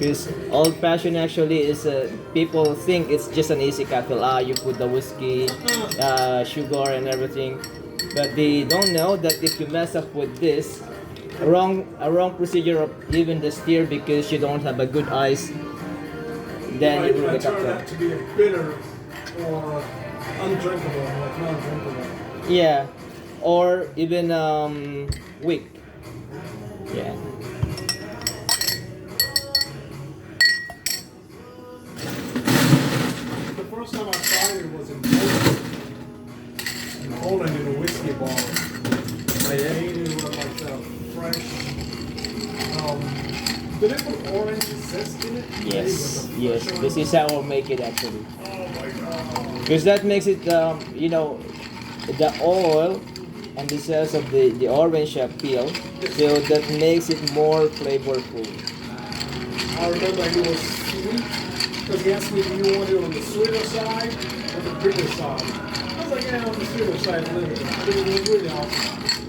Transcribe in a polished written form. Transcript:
Because old fashioned actually is people think it's just an easy cocktail. You put the whiskey, sugar, and everything, but they don't know that if you mess up with this, a wrong procedure of even the stir because you don't have a good ice, then you It ruin the might turn cocktail. out to be a bitter or undrinkable, like non-drinkable. Yeah, or even weak. Yeah. The first time I tried it was in Poland. In Poland, in a whiskey bar. Oh, yeah? Made it with like fresh. Um, did they put orange zest in it? Yes, Maybe yes. with a This fresh is how I'll make it actually. Oh my god. Because that makes it, the oil and the cells of the orange peel, so that makes it more flavorful. I remember he was sweet because he asked me, do you want it on the sweeter side or the bitter side? I was like, yeah, on the sweeter side a little bit. But it was really awesome.